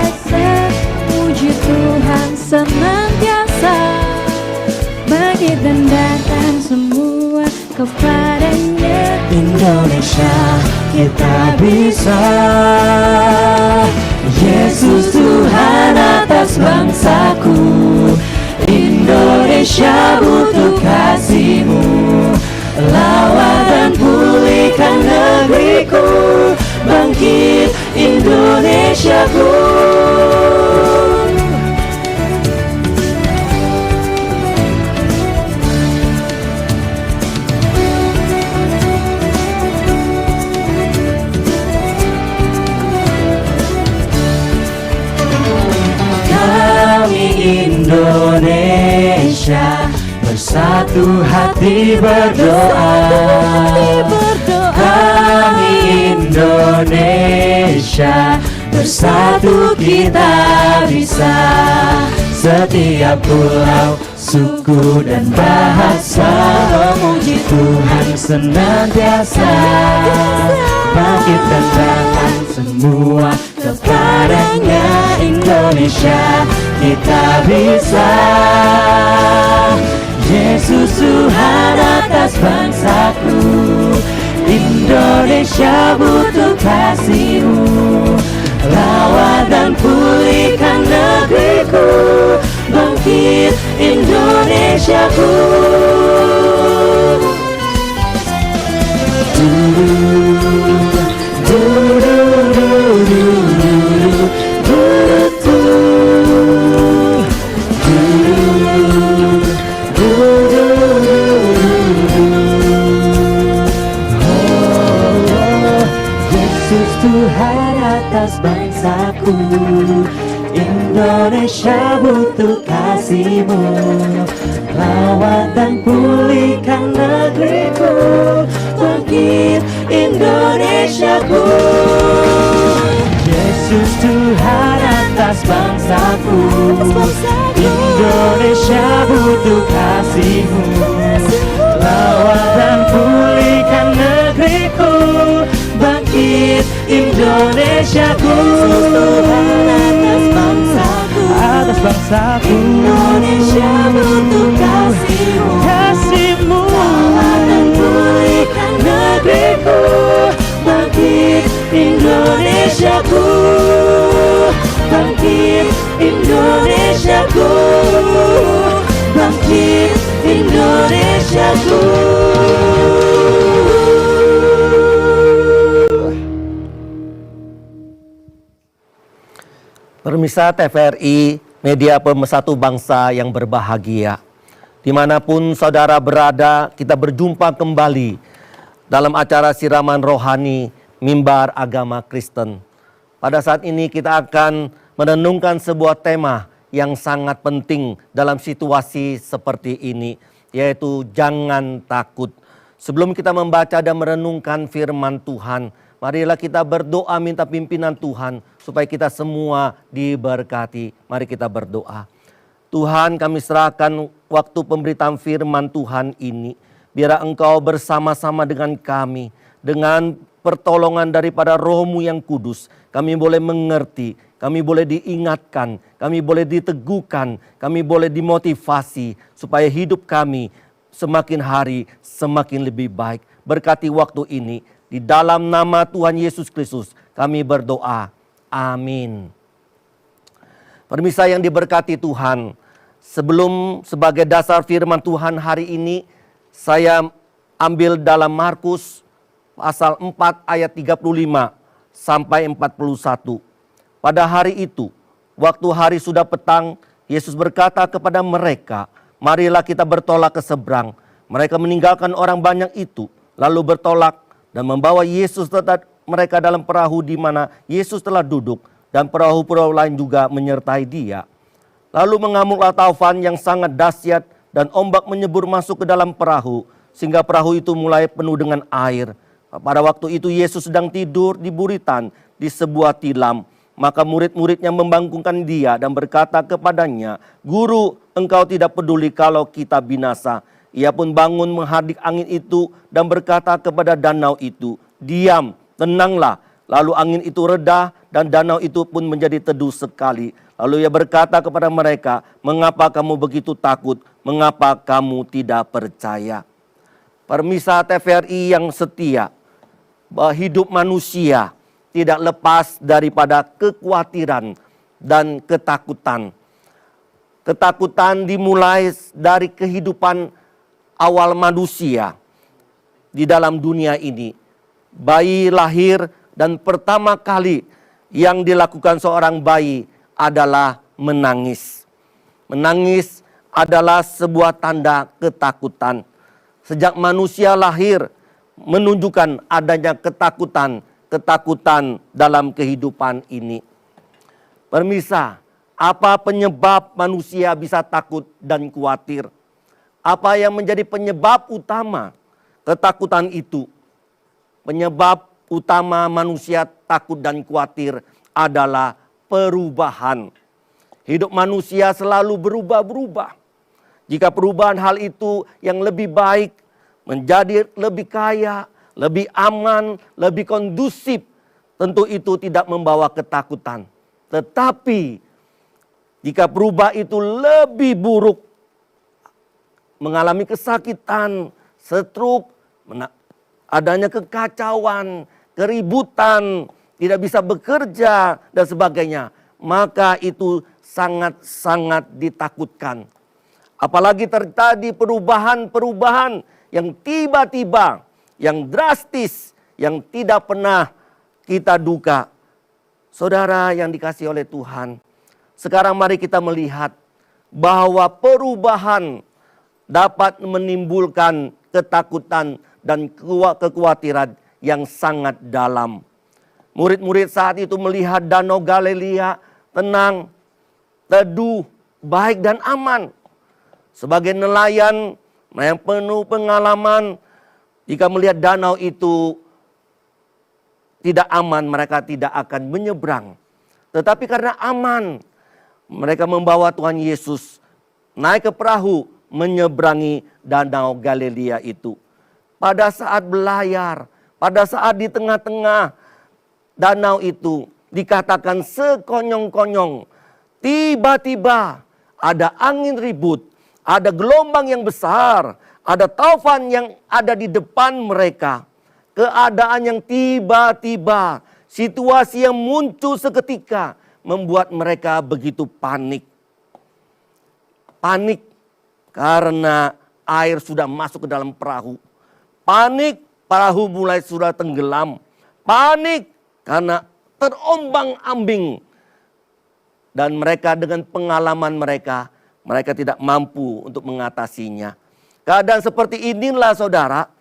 biasa, puji Tuhan senantiasa. Bangkit dan datang semua kepadanya. Indonesia kita bisa. Yesus Tuhan atas bangsaku. Indonesia butuh kasih-Mu. Lawan dan pulihkan negeriku. Bangkit Indonesiaku. Indonesia bersatu hati berdoa. Kami Indonesia bersatu kita bisa. Setiap pulau, suku dan bahasa memuji Tuhan senantiasa. Bangkit dan datang semua kepadanya. Indonesia kita bisa. Yesus Tuhan atas bangsaku. Indonesia butuh kasih-Mu. Rawat dan pulihkan negeriku. Bangkit Indonesiaku. Tuhan atas bangsaku. Indonesia butuh kasih-Mu. Rawat dan pulihkan negeriku. Bangkit Indonesiaku. Yesus Tuhan atas bangsaku. Indonesia butuh kasih-Mu. Rawat dan pulihkan negeriku. Bangkit Indonesiaku. Atas bangsaku, atas bangsaku. Indonesia butuh kasih-Mu. Kasih-Mu. Rawat dan pulihkan negeriku. Bangkit Indonesiaku. Bangkit Indonesiaku. Bangkit Indonesiaku. Pemirsa TVRI, media pemersatu bangsa yang berbahagia. Dimanapun saudara berada, kita berjumpa kembali dalam acara siraman rohani Mimbar Agama Kristen. Pada saat ini kita akan merenungkan sebuah tema yang sangat penting dalam situasi seperti ini, yaitu jangan takut. Sebelum kita membaca dan merenungkan firman Tuhan, marilah kita berdoa minta pimpinan Tuhan supaya kita semua diberkati. Mari kita berdoa. Tuhan, kami serahkan waktu pemberitaan firman Tuhan ini. Biar Engkau bersama-sama dengan kami. Dengan pertolongan daripada Roh-Mu yang kudus, kami boleh mengerti, kami boleh diingatkan, kami boleh diteguhkan, kami boleh dimotivasi supaya hidup kami semakin hari semakin lebih baik. Berkati waktu ini. Di dalam nama Tuhan Yesus Kristus kami berdoa. Amin. Pemirsa yang diberkati Tuhan, sebelum sebagai dasar firman Tuhan hari ini, saya ambil dalam Markus pasal 4 ayat 35 sampai 41. Pada hari itu, waktu hari sudah petang, Yesus berkata kepada mereka, marilah kita bertolak ke seberang. Mereka meninggalkan orang banyak itu, lalu bertolak dan membawa Yesus tetap mereka dalam perahu di mana Yesus telah duduk, dan perahu-perahu lain juga menyertai dia. Lalu mengamuklah taufan yang sangat dahsyat dan ombak menyebur masuk ke dalam perahu sehingga perahu itu mulai penuh dengan air. Pada waktu itu Yesus sedang tidur di buritan di sebuah tilam. Maka murid-muridnya membangkungkan dia dan berkata kepadanya, "Guru, engkau tidak peduli kalau kita binasa." Ia pun bangun menghardik angin itu dan berkata kepada danau itu, "Diam, tenanglah." Lalu angin itu reda dan danau itu pun menjadi teduh sekali. Lalu ia berkata kepada mereka, "Mengapa kamu begitu takut? Mengapa kamu tidak percaya?" Pemirsa TVRI yang setia, bahwa hidup manusia tidak lepas daripada kekhawatiran dan ketakutan. Ketakutan dimulai dari kehidupan awal manusia di dalam dunia ini. Bayi lahir dan pertama kali yang dilakukan seorang bayi adalah menangis. Menangis adalah sebuah tanda ketakutan. Sejak manusia lahir menunjukkan adanya ketakutan dalam kehidupan ini. Pemirsa, apa penyebab manusia bisa takut dan khawatir? Apa yang menjadi penyebab utama ketakutan itu? Penyebab utama manusia takut dan khawatir adalah perubahan. Hidup manusia selalu berubah-berubah. Jika perubahan hal itu yang lebih baik, menjadi lebih kaya, lebih aman, lebih kondusif, tentu itu tidak membawa ketakutan. Tetapi jika berubah itu lebih buruk, mengalami kesakitan, stroke, adanya kekacauan, keributan, tidak bisa bekerja dan sebagainya, maka itu sangat-sangat ditakutkan. Apalagi terjadi perubahan-perubahan yang tiba-tiba, yang drastis, yang tidak pernah kita duga. Saudara yang dikasihi oleh Tuhan, sekarang mari kita melihat bahwa perubahan dapat menimbulkan ketakutan dan kekhawatiran yang sangat dalam. Murid-murid saat itu melihat Danau Galilea tenang, teduh, baik dan aman. Sebagai nelayan yang penuh pengalaman, jika melihat danau itu tidak aman, mereka tidak akan menyeberang. Tetapi karena aman, mereka membawa Tuhan Yesus naik ke perahu menyeberangi Danau Galilea itu. Pada saat belayar, pada saat di tengah-tengah danau itu dikatakan sekonyong-konyong, tiba-tiba ada angin ribut, ada gelombang yang besar, ada taufan yang ada di depan mereka. Keadaan yang tiba-tiba, situasi yang muncul seketika membuat mereka begitu panik. Panik karena air sudah masuk ke dalam perahu. Panik, perahu mulai sudah tenggelam. Panik karena terombang-ambing. Dan mereka dengan pengalaman mereka tidak mampu untuk mengatasinya. Keadaan seperti inilah saudara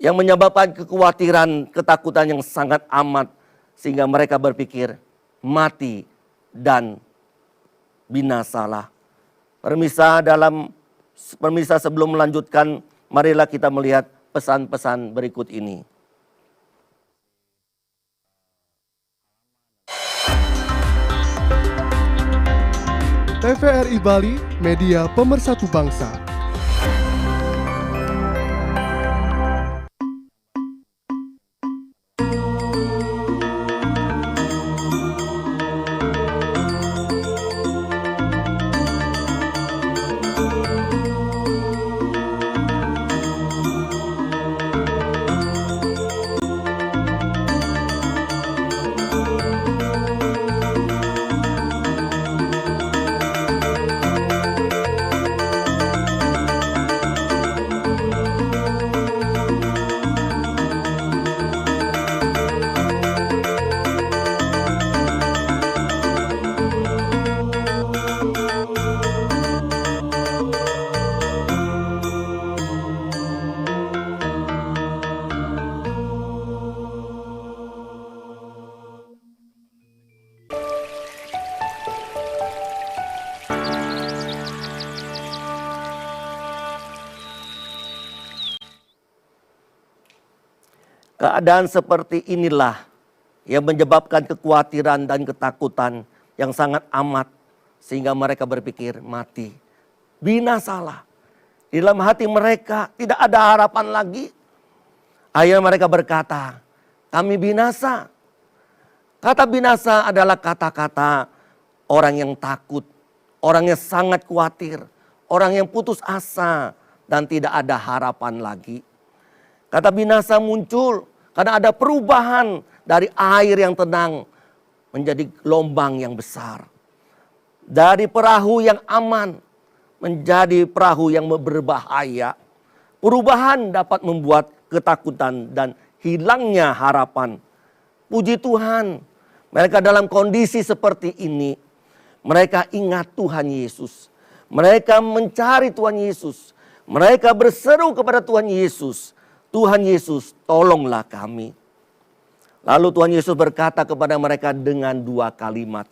yang menyebabkan kekhawatiran, ketakutan yang sangat amat. Sehingga mereka berpikir mati dan binasalah. Pemirsa sebelum melanjutkan, marilah kita melihat pesan-pesan berikut ini. TVRI Bali, media pemersatu bangsa. Keadaan seperti inilah yang menyebabkan kekhawatiran dan ketakutan yang sangat amat. Sehingga mereka berpikir mati, binasalah. Di dalam hati mereka tidak ada harapan lagi. Akhirnya mereka berkata, kami binasa. Kata binasa adalah kata-kata orang yang takut, orang yang sangat khawatir, orang yang putus asa dan tidak ada harapan lagi. Kata binasa muncul karena ada perubahan dari air yang tenang menjadi gelombang yang besar. Dari perahu yang aman menjadi perahu yang berbahaya. Perubahan dapat membuat ketakutan dan hilangnya harapan. Puji Tuhan, mereka dalam kondisi seperti ini, mereka ingat Tuhan Yesus. Mereka mencari Tuhan Yesus. Mereka berseru kepada Tuhan Yesus. Tuhan Yesus, tolonglah kami. Lalu Tuhan Yesus berkata kepada mereka dengan 2 kalimat.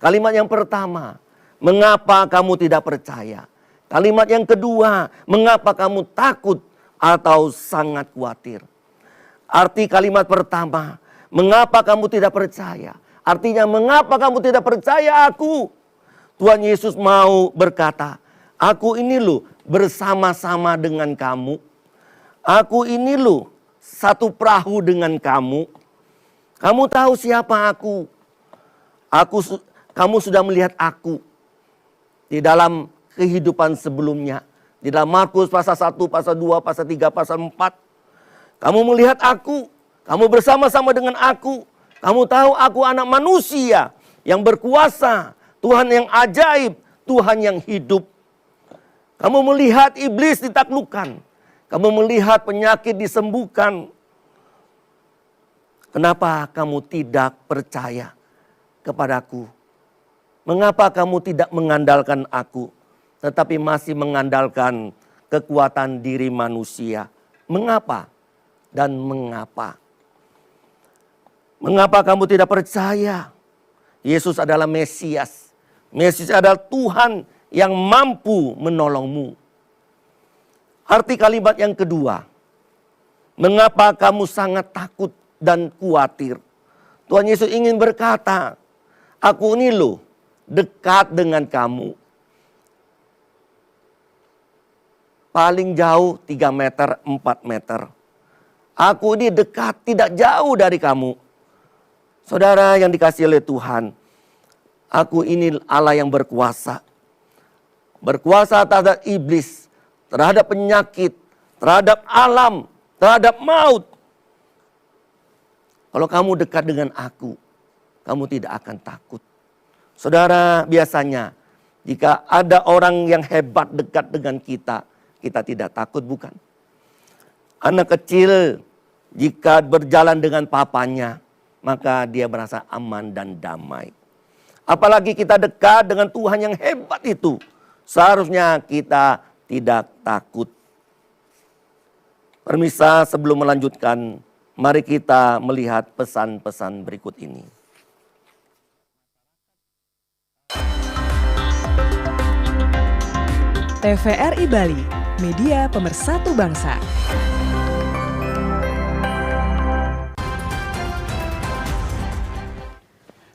Kalimat yang pertama, mengapa kamu tidak percaya? Kalimat yang kedua, mengapa kamu takut atau sangat khawatir? Arti kalimat pertama, mengapa kamu tidak percaya? Artinya mengapa kamu tidak percaya aku? Tuhan Yesus mau berkata, aku ini loh bersama-sama dengan kamu. Aku ini loh satu perahu dengan kamu. Kamu tahu siapa aku? Kamu sudah melihat aku di dalam kehidupan sebelumnya. Di dalam Markus pasal 1, pasal 2, pasal 3, pasal 4. Kamu melihat aku. Kamu bersama-sama dengan aku. Kamu tahu aku anak manusia yang berkuasa. Tuhan yang ajaib. Tuhan yang hidup. Kamu melihat iblis ditaklukkan. Kamu melihat penyakit disembuhkan. Kenapa kamu tidak percaya kepadaku? Mengapa kamu tidak mengandalkan aku, tetapi masih mengandalkan kekuatan diri manusia? Mengapa dan mengapa? Mengapa kamu tidak percaya? Yesus adalah Mesias. Mesias adalah Tuhan yang mampu menolongmu. Arti kalimat yang kedua, mengapa kamu sangat takut dan khawatir? Tuhan Yesus ingin berkata, aku ini loh dekat dengan kamu. Paling jauh 3 meter, 4 meter. Aku ini dekat, tidak jauh dari kamu. Saudara yang dikasihi oleh Tuhan, aku ini Allah yang berkuasa. Berkuasa terhadap iblis, terhadap penyakit, terhadap alam, terhadap maut. Kalau kamu dekat dengan aku, kamu tidak akan takut. Saudara, biasanya jika ada orang yang hebat dekat dengan kita, kita tidak takut, bukan? Anak kecil jika berjalan dengan papanya, maka dia merasa aman dan damai. Apalagi kita dekat dengan Tuhan yang hebat itu, seharusnya kita tidak takut. Permisa, sebelum melanjutkan, mari kita melihat pesan-pesan berikut ini. TVRI Bali, media pemersatu bangsa.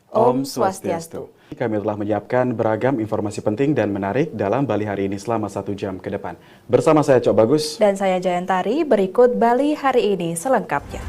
Om Swastiastu. Kami telah menyiapkan beragam informasi penting dan menarik dalam Bali hari ini selama 1 jam ke depan. Bersama saya Cok Bagus. Dan saya Jayantari, berikut Bali hari ini selengkapnya.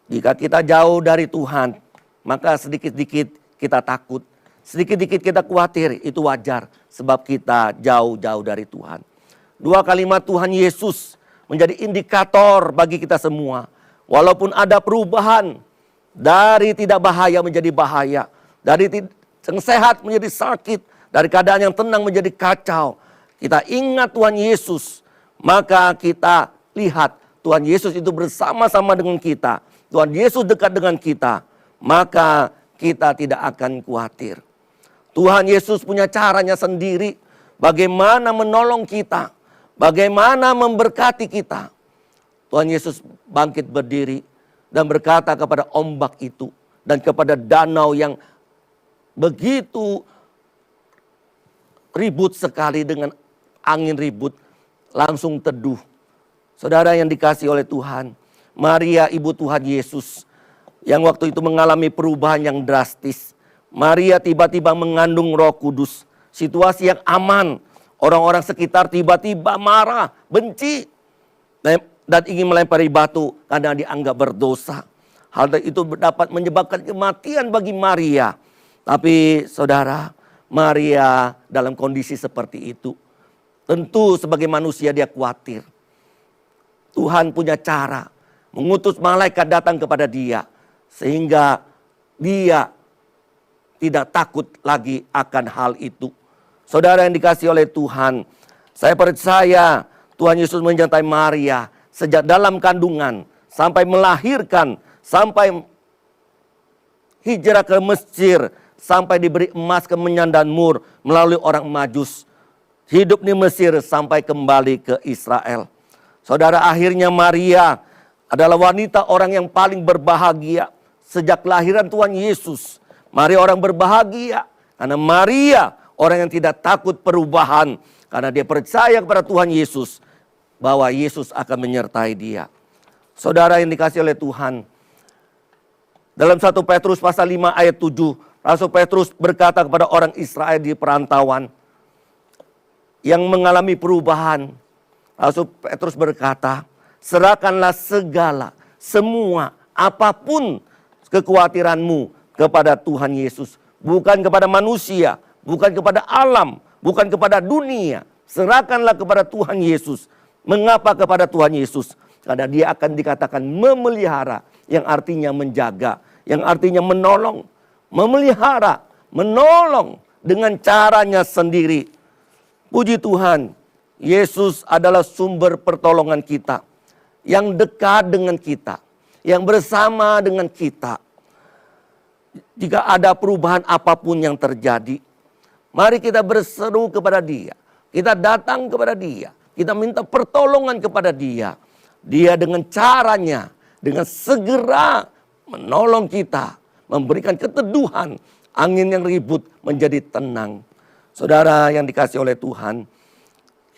Jika kita jauh dari Tuhan, maka sedikit-sedikit kita takut. Sedikit-sedikit kita khawatir, itu wajar. Sebab kita jauh-jauh dari Tuhan. 2 kalimat Tuhan Yesus menjadi indikator bagi kita semua. Walaupun ada perubahan dari tidak bahaya menjadi bahaya. Dari yang sehat menjadi sakit. Dari keadaan yang tenang menjadi kacau. Kita ingat Tuhan Yesus. Maka kita lihat Tuhan Yesus itu bersama-sama dengan kita. Tuhan Yesus dekat dengan kita, maka kita tidak akan khawatir. Tuhan Yesus punya caranya sendiri bagaimana menolong kita, bagaimana memberkati kita. Tuhan Yesus bangkit berdiri dan berkata kepada ombak itu dan kepada danau yang begitu ribut sekali dengan angin ribut, langsung teduh. Saudara yang dikasihi oleh Tuhan, Maria ibu Tuhan Yesus yang waktu itu mengalami perubahan yang drastis. Maria tiba-tiba mengandung Roh Kudus. Situasi yang aman. Orang-orang sekitar tiba-tiba marah, benci, dan ingin melempari batu karena dianggap berdosa. Hal itu dapat menyebabkan kematian bagi Maria. Tapi saudara, Maria dalam kondisi seperti itu, tentu sebagai manusia dia khawatir. Tuhan punya cara mengutus malaikat datang kepada dia, sehingga dia tidak takut lagi akan hal itu. Saudara yang dikasihi oleh Tuhan, saya percaya Tuhan Yesus menyertai Maria sejak dalam kandungan sampai melahirkan, sampai hijrah ke Mesir, sampai diberi emas, kemenyan dan mur melalui orang Majus. Hidup di Mesir sampai kembali ke Israel. Saudara, akhirnya Maria adalah wanita orang yang paling berbahagia sejak kelahiran Tuhan Yesus. Maria orang berbahagia karena Maria orang yang tidak takut perubahan. Karena dia percaya kepada Tuhan Yesus bahwa Yesus akan menyertai dia. Saudara yang dikasihi oleh Tuhan, dalam 1 Petrus pasal 5 ayat 7, Rasul Petrus berkata kepada orang Israel di perantauan yang mengalami perubahan. Rasul Petrus berkata, serahkanlah segala, semua, apapun kekhawatiranmu kepada Tuhan Yesus. Bukan kepada manusia, bukan kepada alam, bukan kepada dunia. Serahkanlah kepada Tuhan Yesus. Mengapa kepada Tuhan Yesus? Karena dia akan dikatakan memelihara, yang artinya menjaga, yang artinya menolong. Memelihara, menolong dengan caranya sendiri. Puji Tuhan, Yesus adalah sumber pertolongan kita, yang dekat dengan kita, yang bersama dengan kita. Jika ada perubahan apapun yang terjadi, mari kita berseru kepada Dia. Kita datang kepada Dia. Kita minta pertolongan kepada Dia. Dia dengan caranya, dengan segera menolong kita, memberikan keteduhan, angin yang ribut menjadi tenang. Saudara yang dikasihi oleh Tuhan,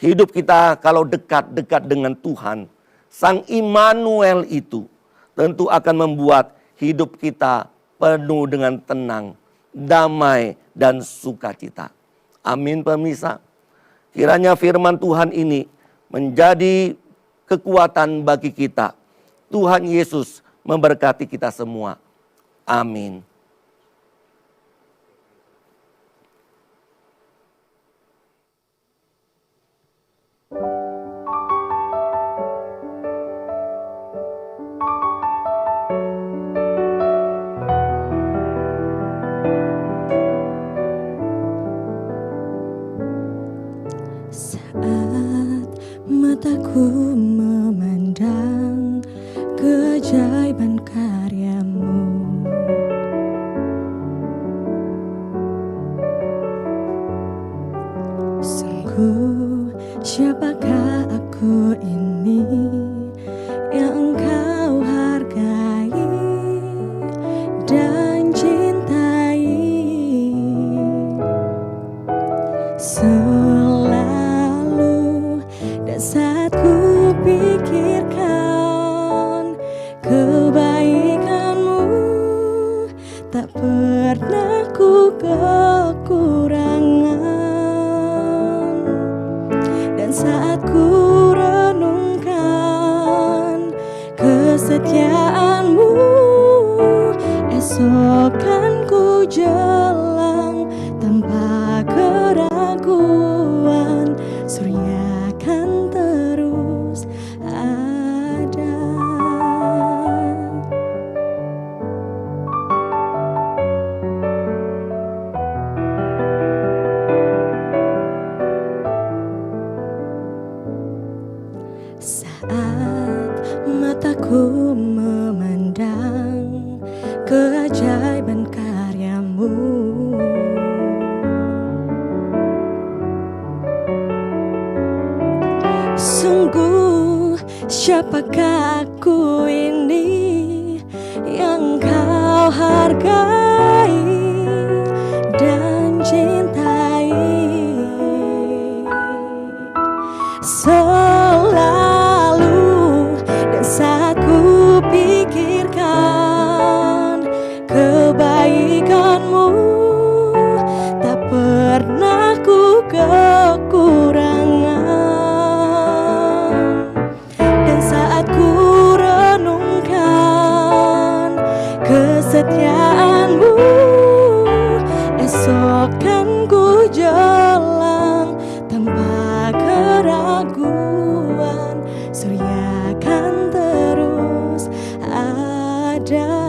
hidup kita kalau dekat-dekat dengan Tuhan, Sang Immanuel itu tentu akan membuat hidup kita penuh dengan tenang, damai, dan sukacita. Amin pemirsa. Kiranya firman Tuhan ini menjadi kekuatan bagi kita. Tuhan Yesus memberkati kita semua. Amin. Saat mataku memandang keajaiban karya-Mu, sungguh siapakah aku ini yang Engkau hargai dan cintai. Selalu dan saat ku pikirkan kebaikan-Mu, tak pernah ku kekurangan. Dan saat ku renungkan kesetiaan-Mu, esok kan ku jelang tanpa keraguan, surya kan terus ada. Saat mataku memandang keajaiban karya-Mu, sungguh siapakah aku ini yang Kau hargai selalu. Dan saat ku pikirkan kebaikanmu, tak pernah ku kekurangan. Dan saat ku renungkan kesetiaanmu, esok kan ku jelang tanpa keraguan, surya kan terus ada.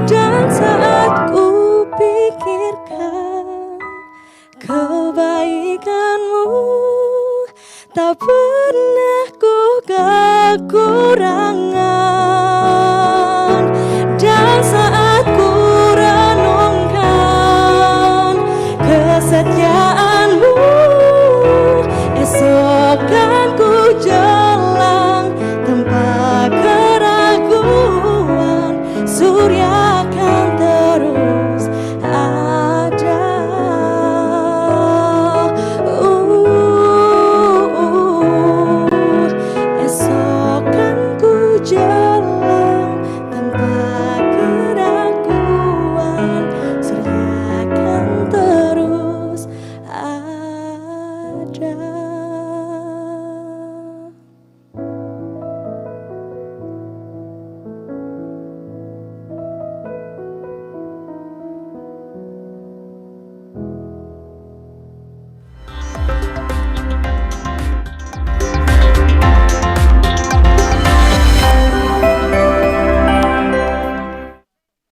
Dan saat ku pikirkan kebaikanmu, tak pernah ku kekurangan.